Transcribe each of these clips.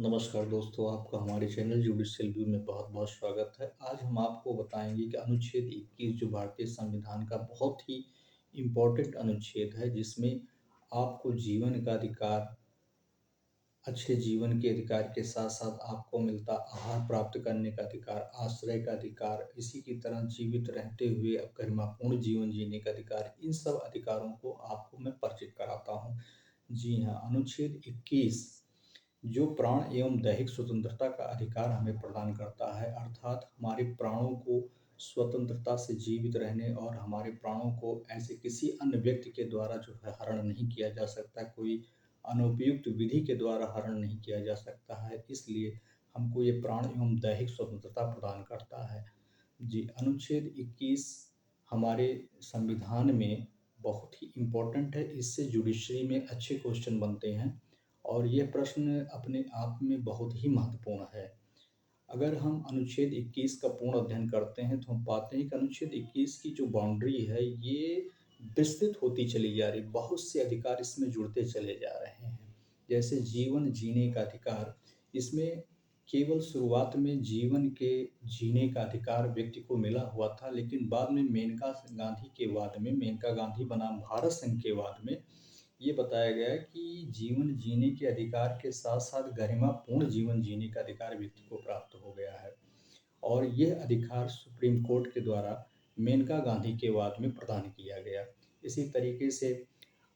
नमस्कार दोस्तों, आपका हमारे चैनल जुडिशियल व्यू में बहुत-बहुत स्वागत है। आज हम आपको बताएँगे कि अनुच्छेद 21 जो भारतीय संविधान का बहुत ही इम्पोर्टेंट अनुच्छेद है, जिसमें आपको जीवन का अधिकार, अच्छे जीवन के अधिकार के साथ-साथ आपको मिलता आहार प्राप्त करने का अधिकार, आश्रय का अधिकार, इसी की तरह जीवित रहते हुए गरिमापूर्ण जीवन जीने का अधिकार, इन सब अधिकारों को आपको मैं परिचित कराता हूँ। जी हाँ, अनुच्छेद 21 जो प्राण एवं दैहिक स्वतंत्रता का अधिकार हमें प्रदान करता है, अर्थात हमारे प्राणों को स्वतंत्रता से जीवित रहने और हमारे प्राणों को ऐसे किसी अन्य व्यक्ति के द्वारा जो है हरण नहीं किया जा सकता, कोई अनुपयुक्त विधि के द्वारा हरण नहीं किया जा सकता है, इसलिए हमको ये प्राण एवं दैहिक स्वतंत्रता प्रदान करता है। जी, अनुच्छेद 21 हमारे संविधान में बहुत ही इम्पोर्टेंट है, इससे जुडिशरी में अच्छे क्वेश्चन बनते हैं और ये प्रश्न अपने आप में बहुत ही महत्वपूर्ण है। अगर हम अनुच्छेद 21 का पूर्ण अध्ययन करते हैं, तो हम पाते हैं कि अनुच्छेद 21 की जो बाउंड्री है, ये विस्तृत होती चली जा रही है, बहुत से अधिकार इसमें जुड़ते चले जा रहे हैं। जैसे जीवन जीने का अधिकार, इसमें केवल शुरुआत में जीवन के जीने का अधिकार व्यक्ति को मिला हुआ था, लेकिन बाद में मेनका गांधी बनाम भारत संघ के बाद में ये बताया गया है कि जीवन जीने के अधिकार के साथ-साथ गरिमापूर्ण जीवन जीने का अधिकार व्यक्ति को प्राप्त हो गया है और यह अधिकार सुप्रीम कोर्ट के द्वारा मेनका गांधी के बाद में प्रदान किया गया। इसी तरीके से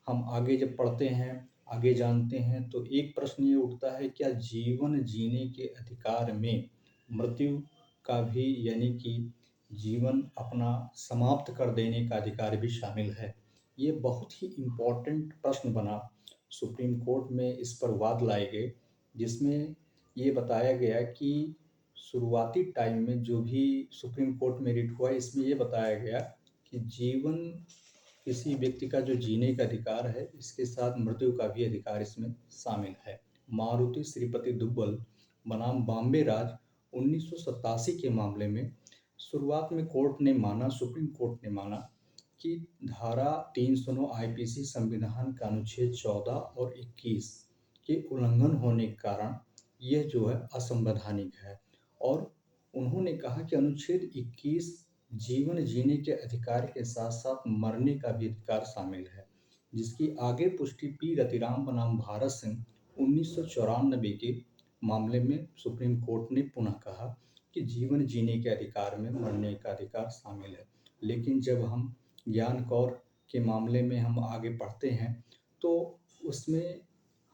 हम आगे जब पढ़ते हैं, आगे जानते हैं, तो एक प्रश्न ये उठता है, क्या जीवन जीने के अधिकार में मृत्यु का भी, यानी कि जीवन अपना समाप्त कर देने का अधिकार भी शामिल है? ये बहुत ही इम्पोर्टेंट प्रश्न बना। सुप्रीम कोर्ट में इस पर वाद लाए गए, जिसमें ये बताया गया कि शुरुआती टाइम में जो भी सुप्रीम कोर्ट में रिट हुआ, इसमें ये बताया गया कि जीवन किसी व्यक्ति का जो जीने का अधिकार है, इसके साथ मृत्यु का भी अधिकार इसमें शामिल है। मारुति श्रीपति दुग्गल बनाम बॉम्बे राज 1987 के मामले में शुरुआत में सुप्रीम कोर्ट ने माना कि धारा 309 आईपीसी संविधान का अनुच्छेद 14 और 21 के उल्लंघन होने के कारण यह जो है असंवैधानिक है और उन्होंने कहा कि अनुच्छेद 21 जीवन जीने के अधिकार के साथ-साथ मरने का भी अधिकार शामिल है, जिसकी आगे पुष्टि पी रतिराम बनाम भारत सिंह 1994 के मामले में सुप्रीम कोर्ट ने पुनः कहा कि जीवन जीने के अधिकार में मरने का अधिकार शामिल है। लेकिन जब हम ज्ञान कौर के मामले में हम आगे पढ़ते हैं, तो उसमें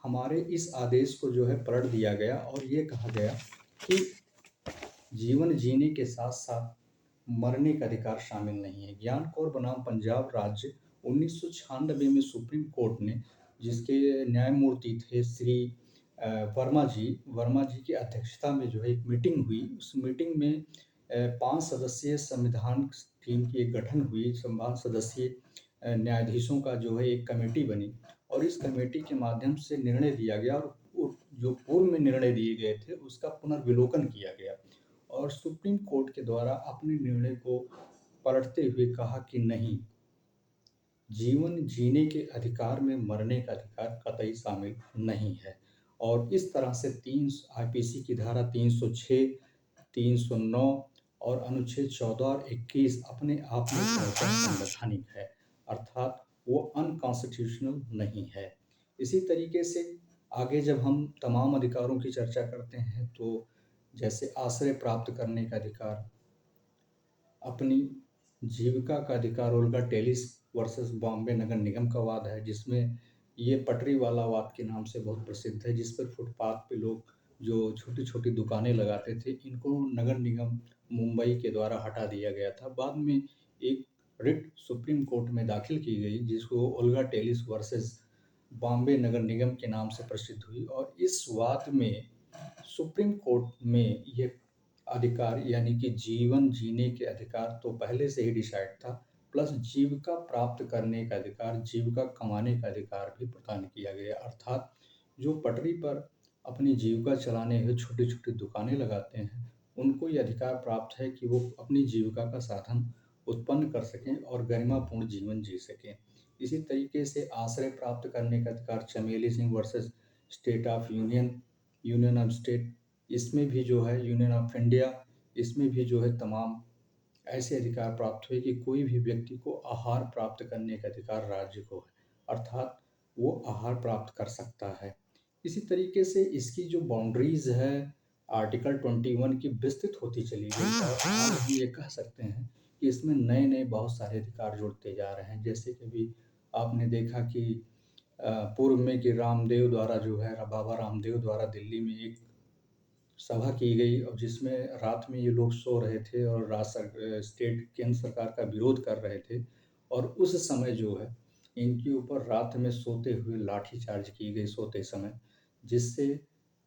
हमारे इस आदेश को जो है पलट दिया गया और ये कहा गया कि जीवन जीने के साथ-साथ मरने का अधिकार शामिल नहीं है। ज्ञान कौर बनाम पंजाब राज्य 1996 में सुप्रीम कोर्ट ने, जिसके न्यायमूर्ति थे श्री वर्मा जी की अध्यक्षता में जो है एक मीटिंग हुई। उस मीटिंग में 5 सदस्यीय संविधान टीम की एक गठन हुई, 5 सदस्यीय न्यायाधीशों का जो है एक कमेटी बनी और इस कमेटी के माध्यम से निर्णय दिया गया और जो पूर्व में निर्णय दिए गए थे, उसका पुनर्विलोकन किया गया और सुप्रीम कोर्ट के द्वारा अपने निर्णय को पलटते हुए कहा कि नहीं, जीवन जीने के अधिकार में मरने का अधिकार कतई शामिल नहीं है और इस तरह से 3 आईपीसी की धारा 306, 309 और अनुच्छेद 14 और 21 अपने आप में संवैधानिक है, अर्थात वो अनकॉन्स्टिट्यूशनल नहीं है। इसी तरीके से आगे जब हम तमाम अधिकारों की चर्चा करते हैं, तो जैसे आश्रय प्राप्त करने का अधिकार, अपनी जीविका का अधिकार, ओल्गा टेलिस वर्सेस बॉम्बे नगर निगम का वाद है, जिसमें ये पटरी वाला वाद के नाम से बहुत प्रसिद्ध है, जिस पर फुटपाथ पे लोग जो छोटी-छोटी दुकानें लगाते थे, इनको नगर निगम मुंबई के द्वारा हटा दिया गया था। बाद में एक रिट सुप्रीम कोर्ट में दाखिल की गई, जिसको ओल्गा टेलिस वर्सेस बॉम्बे नगर निगम के नाम से प्रसिद्ध हुई और इस वाद में सुप्रीम कोर्ट में ये अधिकार, यानी कि जीवन जीने के अधिकार तो पहले से ही डिसाइड था, प्लस जीविका प्राप्त करने का अधिकार, जीविका कमाने का अधिकार भी प्रदान किया गया। अर्थात जो पटरी पर अपनी जीविका चलाने हेतु छोटी-छोटी दुकानें लगाते हैं, उनको ये अधिकार प्राप्त है कि वो अपनी जीविका का साधन उत्पन्न कर सकें और गरिमापूर्ण जीवन जी सकें। इसी तरीके से आश्रय प्राप्त करने का अधिकार, चमेली Singh versus state of union union of state, इसमें भी जो है यूनियन ऑफ इंडिया, इसमें भी जो है तमाम ऐसे अधिकार प्राप्त हुए कि कोई भी व्यक्ति को आहार प्राप्त करने का अधिकार राज्य को है, अर्थात वो आहार प्राप्त कर सकता है। इसी तरीके से इसकी जो बाउंड्रीज़ है आर्टिकल 21 की विस्तृत होती चली गई और आज हम ये कह सकते हैं कि इसमें नए-नए बहुत सारे अधिकार जुड़ते जा रहे हैं। जैसे कि अभी आपने देखा कि पूर्व में कि रामदेव द्वारा जो है बाबा रामदेव द्वारा दिल्ली में एक सभा की गई और जिसमें रात में ये लोग सो रहे थे और स्टेट केंद्र सरकार का विरोध कर रहे थे और उस समय जो है इनके ऊपर रात में सोते हुए लाठीचार्ज की गई सोते समय, जिससे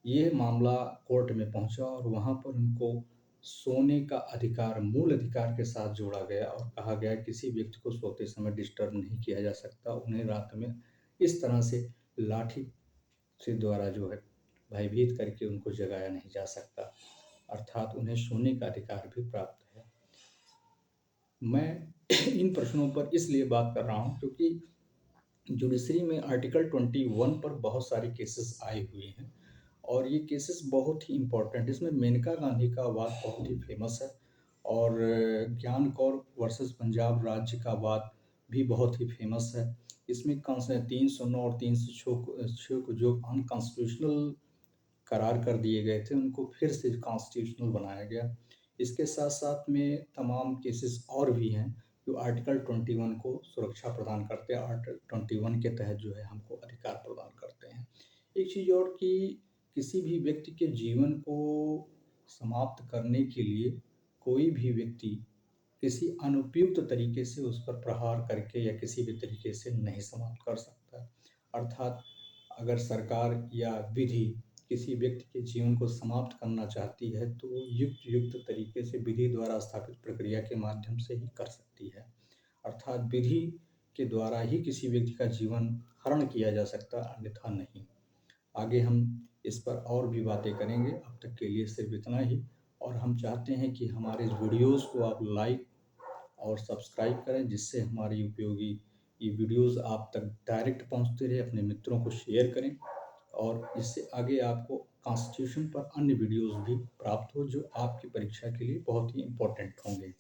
ये मामला कोर्ट में पहुंचा और वहां पर उनको सोने का अधिकार मूल अधिकार के साथ जोड़ा गया और कहा गया किसी व्यक्ति को सोते समय डिस्टर्ब नहीं किया जा सकता, उन्हें रात में इस तरह से लाठी से द्वारा जो है भयभीत करके उनको जगाया नहीं जा सकता, अर्थात उन्हें सोने का अधिकार भी प्राप्त है। मैं इन प्रश्नों पर इसलिए बात कर रहा हूँ क्योंकि जुडिशरी में आर्टिकल 21 पर बहुत सारे केसेस आए हुए हैं और ये केसेस बहुत ही इम्पोर्टेंट, इसमें मेनका गांधी का वाद बहुत ही फेमस है और ज्ञान कौर वर्सेस पंजाब राज्य का वाद भी बहुत ही फेमस है। इसमें 309 और 306 को जो अनकॉन्स्टिट्यूशनल करार कर दिए गए थे, उनको फिर से कॉन्स्टिट्यूशनल बनाया गया। इसके साथ-साथ में तमाम केसेस और भी हैं, जो आर्टिकल 21 को सुरक्षा प्रदान करते हैं। आर्टिकल 21 के तहत जो है हमको अधिकार प्रदान करते हैं। एक चीज़ और कि किसी भी व्यक्ति के जीवन को समाप्त करने के लिए कोई भी व्यक्ति किसी अनुपयुक्त तरीके से उस पर प्रहार करके या किसी भी तरीके से नहीं समाप्त कर सकता। अर्थात अगर सरकार या विधि किसी व्यक्ति के जीवन को समाप्त करना चाहती है तो वो युक्त तरीके से विधि द्वारा स्थापित प्रक्रिया के माध्यम से ही कर सकती है। अर्थात विधि के द्वारा ही किसी व्यक्ति का जीवन हरण किया जा सकता, अन्यथा नहीं। आगे हम इस पर और भी बातें करेंगे, अब तक के लिए सिर्फ इतना ही और हम चाहते हैं कि हमारे इस वीडियोज़ को आप लाइक और सब्सक्राइब करें, जिससे हमारी उपयोगी ये वीडियोज़ आप तक डायरेक्ट पहुंचते रहे। अपने मित्रों को शेयर करें और इससे आगे आपको कॉन्स्टिट्यूशन पर अन्य वीडियोज़ भी प्राप्त हो जो आपकी परीक्षा के लिए बहुत ही इम्पोर्टेंट होंगे।